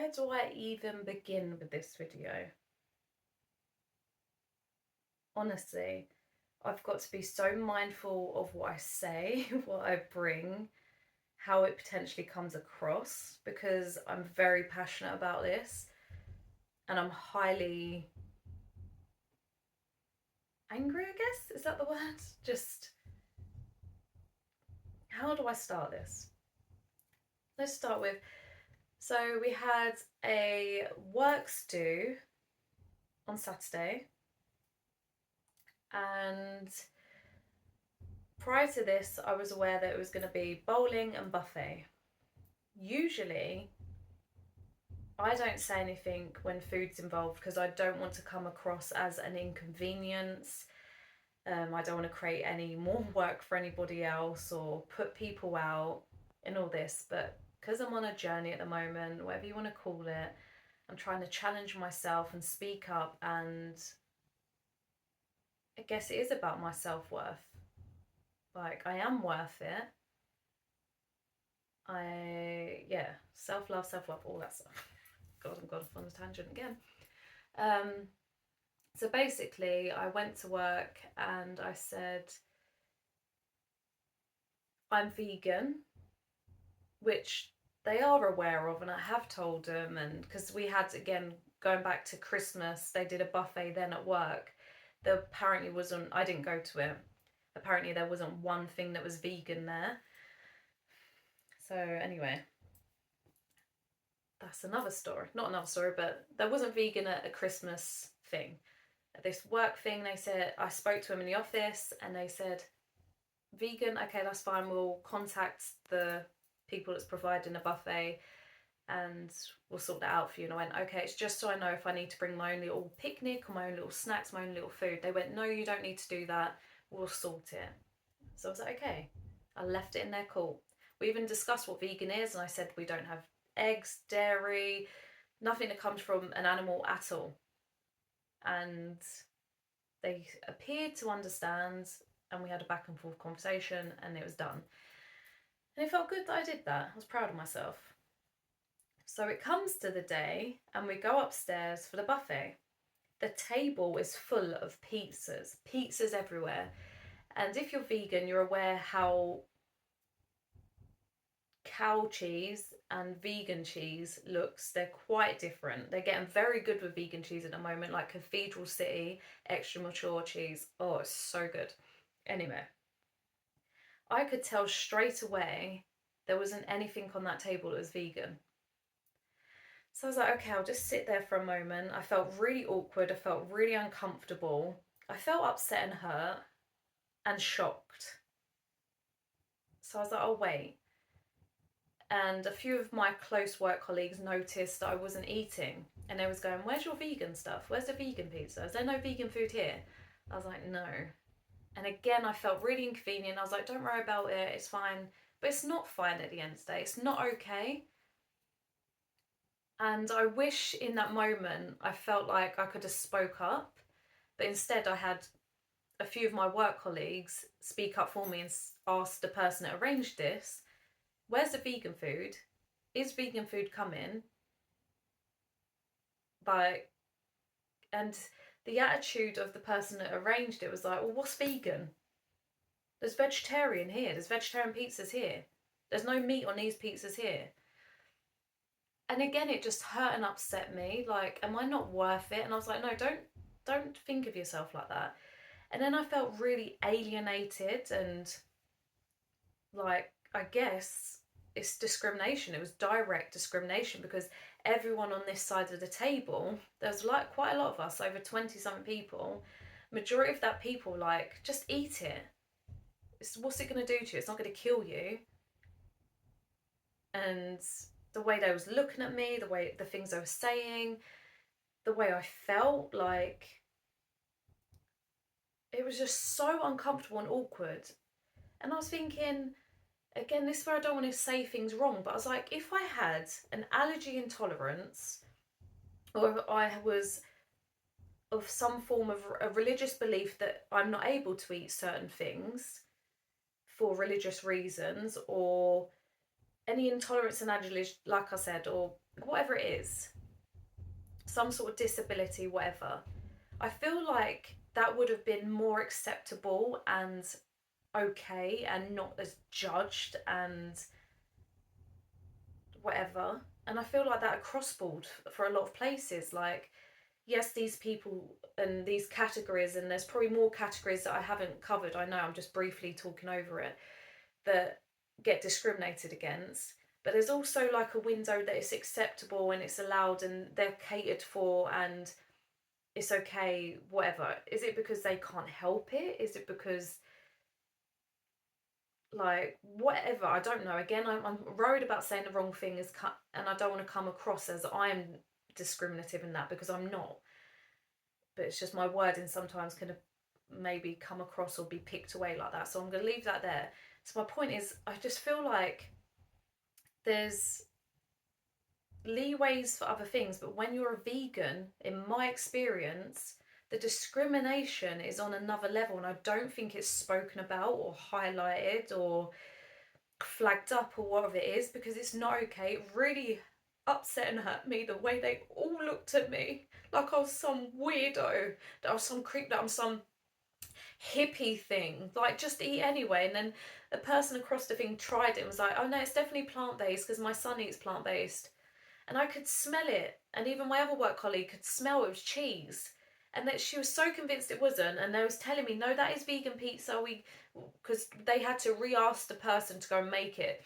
Where do I even begin with this video? Honestly, I've got to be so mindful of what I say, what I bring, how it potentially comes across, because I'm very passionate about this and I'm highly angry, I guess. Is that the word? Just, how do I start this? Let's start with, so we had a work stew on Saturday, and prior to this, I was aware that it was going to be bowling and buffet. Usually, I don't say anything when food's involved because I don't want to come across as an inconvenience. I don't want to create any more work for anybody else or put people out in all this. But because I'm on a journey at the moment, whatever you want to call it, I'm trying to challenge myself and speak up. And I guess it is about my self worth. Like, I am worth it. Yeah, self love, all that stuff. God, I'm going off on a tangent again. Um, so basically, I went to work and I said, I'm vegan, which they are aware of, and I have told them. And because we had, again, going back to Christmas, they did a buffet then at work. There apparently wasn't, I didn't go to it. Apparently, there wasn't one thing that was vegan there. So, anyway, that's another story. Not another story, but there wasn't vegan at a Christmas thing. At this work thing, they said, I spoke to them in the office and they said, vegan, okay, that's fine. We'll contact the people that's providing the buffet and we'll sort that out for you. And I went, okay, it's just so I know if I need to bring my own little picnic or my own little snacks, my own little food. They went, no, you don't need to do that. We'll sort it. So I was like, okay. I left it in their call. We even discussed what vegan is, and I said we don't have eggs, dairy, nothing that comes from an animal at all. And they appeared to understand, and we had a back and forth conversation, and it was done. And it felt good that I did that. I was proud of myself. So it comes to the day, and we go upstairs for the buffet. The table is full of pizzas everywhere. And if you're vegan, you're aware how cow cheese and vegan cheese looks. They're quite different. They're getting very good with vegan cheese at the moment, like Cathedral City extra mature cheese. Oh, it's so good. Anyway, I could tell straight away there wasn't anything on that table that was vegan. So I was like, okay, I'll just sit there for a moment. I felt really awkward. I felt really uncomfortable. I felt upset and hurt and shocked. So I was like, oh, wait. And a few of my close work colleagues noticed that I wasn't eating, and they was going, where's your vegan stuff? Where's the vegan pizza? Is there no vegan food here? I was like, no. And again, I felt really inconvenient. I was like, don't worry about it, it's fine. But it's not fine at the end of the day. It's not okay. And I wish in that moment I felt like I could have spoke up, but instead I had a few of my work colleagues speak up for me and ask the person that arranged this, where's the vegan food? Is vegan food coming? Like, and the attitude of the person that arranged it was like, well, what's vegan? There's vegetarian here. There's vegetarian pizzas here. There's no meat on these pizzas here. And again, it just hurt and upset me. Like, am I not worth it? And I was like, no, don't think of yourself like that. And then I felt really alienated and like, I guess it's discrimination. It was direct discrimination because everyone on this side of the table, there's like quite a lot of us, over 20 something people, majority of that people like, just eat it. What's it going to do to you? It's not going to kill you. And the way they was looking at me, the things they were saying, the way I felt, like, it was just so uncomfortable and awkward. And I was thinking, again, this is where I don't want to say things wrong, but I was like, if I had an allergy intolerance, or if I was of some form of a religious belief that I'm not able to eat certain things for religious reasons, or any intolerance and allergies, like I said, or whatever it is, some sort of disability, whatever, I feel like that would have been more acceptable and okay and not as judged and whatever. And I feel like that at Crossboard for a lot of places. Like, yes, these people and these categories, and there's probably more categories that I haven't covered. I know I'm just briefly talking over it, that get discriminated against. But there's also like a window that it's acceptable and it's allowed and they're catered for and it's okay, whatever. Is it because they can't help it? Is it because, like, whatever? I don't know. Again, I'm worried about saying the wrong thing and I don't want to come across as I'm discriminative in that, because I'm not. But it's just my wording sometimes can maybe come across or be picked away like that. So I'm going to leave that there. So my point is, I just feel like there's leeways for other things, but when you're a vegan, in my experience, the discrimination is on another level, and I don't think it's spoken about or highlighted or flagged up or whatever it is, because it's not okay. It really upset and hurt me the way they all looked at me like I was some weirdo, that I was some creep, that I'm some hippie thing, like just eat anyway. And then a person across the thing tried it and was like, oh no, it's definitely plant-based because my son eats plant-based. And I could smell it, and even my other work colleague could smell it was cheese, and that she was so convinced it wasn't, and they was telling me, no, that is vegan pizza, we, because they had to re-ask the person to go and make it.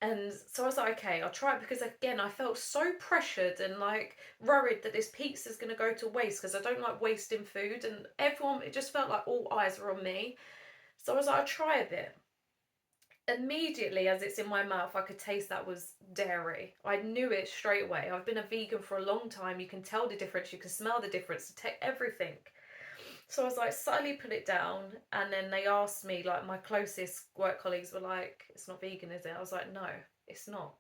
And so I was like, okay, I'll try it, because again, I felt so pressured and like worried that this pizza's going to go to waste, because I don't like wasting food, and everyone, it just felt like all eyes were on me. So I was like, I'll try a bit. Immediately, as it's in my mouth, I could taste that was dairy. I knew it straight away. I've been a vegan for a long time. You can tell the difference, you can smell the difference, everything. So I was like, subtly put it down, and then they asked me, like my closest work colleagues were like, it's not vegan, is it? I was like, no, it's not.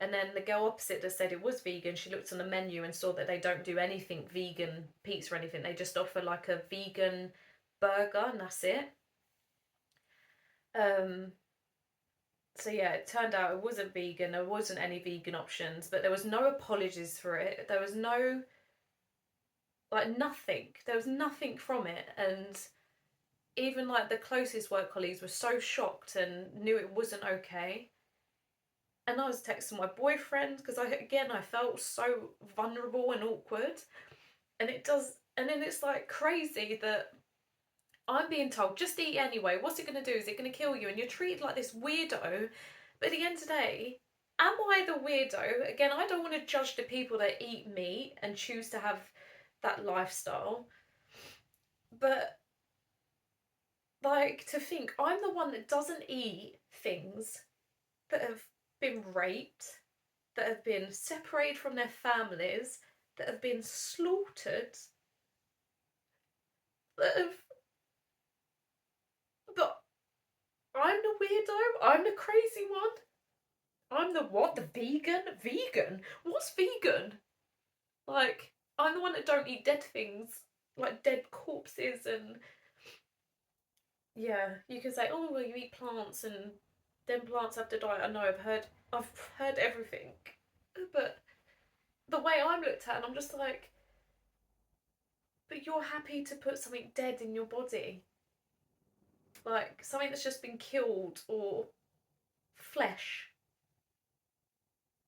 And then the girl opposite that said it was vegan, she looked on the menu and saw that they don't do anything vegan pizza or anything. They just offer like a vegan burger, and that's it. Um, so yeah, it turned out it wasn't vegan. There wasn't any vegan options, but there was no apologies for it. There was no, like, nothing. There was nothing from it, and even like the closest work colleagues were so shocked and knew it wasn't okay. And I was texting my boyfriend because I felt so vulnerable and awkward, and it does. And then it's like crazy that I'm being told, just eat anyway. What's it going to do? Is it going to kill you? And you're treated like this weirdo. But at the end of the day, am I the weirdo? Again, I don't want to judge the people that eat meat and choose to have that lifestyle. But, like, to think I'm the one that doesn't eat things that have been raped, that have been separated from their families, that have been slaughtered, that have. But I'm the weirdo, I'm the crazy one. I'm the what? The vegan? Vegan? What's vegan? Like, I'm the one that don't eat dead things, like dead corpses, and yeah, you can say, oh well, you eat plants and then plants have to die. I know, I've heard everything, but the way I'm looked at, and I'm just like, but you're happy to put something dead in your body, like something that's just been killed, or flesh.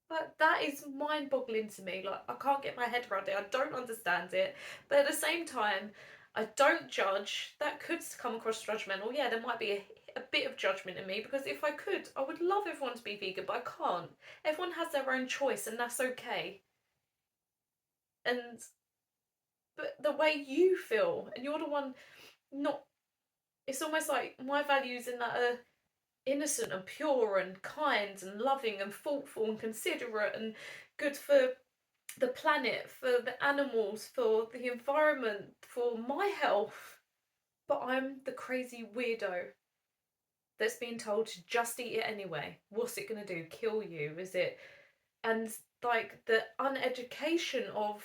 But that is mind boggling to me. Like, I can't get my head around it. I don't understand it. But at the same time, I don't judge. That could come across judgmental. Yeah, there might be a bit of judgment in me, because if I could, I would love everyone to be vegan, but I can't. Everyone has their own choice, and that's okay. And, but the way you feel, and you're the one not. It's almost like my values in that are innocent and pure and kind and loving and thoughtful and considerate and good for the planet, for the animals, for the environment, for my health. But I'm the crazy weirdo that's being told to just eat it anyway. What's it going to do? Kill you? Is it? And like the uneducation of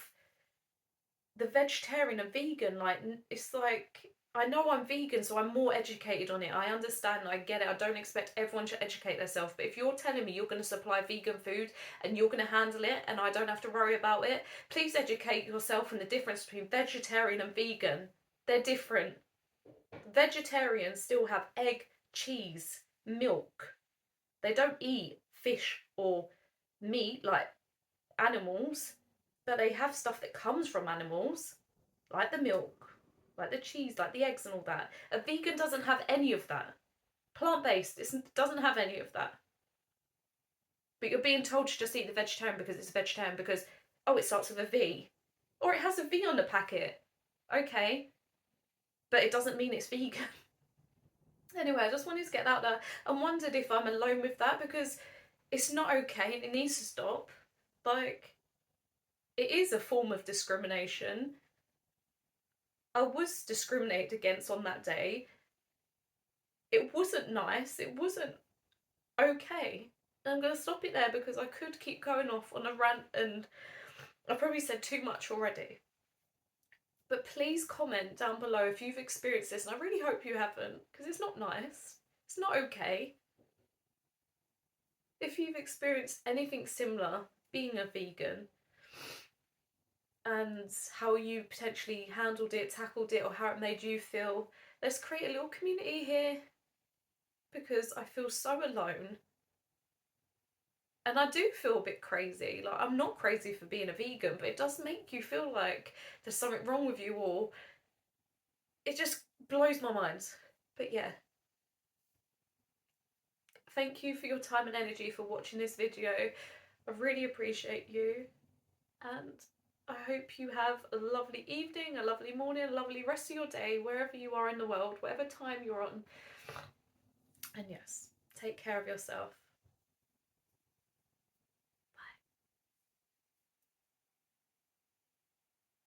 the vegetarian and vegan, like, it's like I know I'm vegan, so I'm more educated on it. I understand, I get it. I don't expect everyone to educate themselves. But if you're telling me you're going to supply vegan food and you're going to handle it and I don't have to worry about it, please educate yourself on the difference between vegetarian and vegan. They're different. Vegetarians still have egg, cheese, milk. They don't eat fish or meat like animals, but they have stuff that comes from animals, like the milk, like the cheese, like the eggs and all that. A vegan doesn't have any of that. Plant-based doesn't have any of that. But you're being told to just eat the vegetarian because it's a vegetarian because, oh, it starts with a V. Or it has a V on the packet. Okay. But it doesn't mean it's vegan. Anyway, I just wanted to get that out there and wondered if I'm alone with that because it's not okay and it needs to stop. Like, it is a form of discrimination. I was discriminated against on that day. It wasn't nice. It wasn't okay. And I'm going to stop it there because I could keep going off on a rant and I probably said too much already. But please comment down below if you've experienced this, and I really hope you haven't because it's not nice. It's not okay. If you've experienced anything similar being a vegan and how you potentially handled it, tackled it, or how it made you feel, let's create a little community here because I feel so alone. And I do feel a bit crazy. Like, I'm not crazy for being a vegan, but it does make you feel like there's something wrong with you, or it just blows my mind. But yeah. Thank you for your time and energy for watching this video. I really appreciate you. And I hope you have a lovely evening, a lovely morning, a lovely rest of your day, wherever you are in the world, whatever time you're on. And yes, take care of yourself.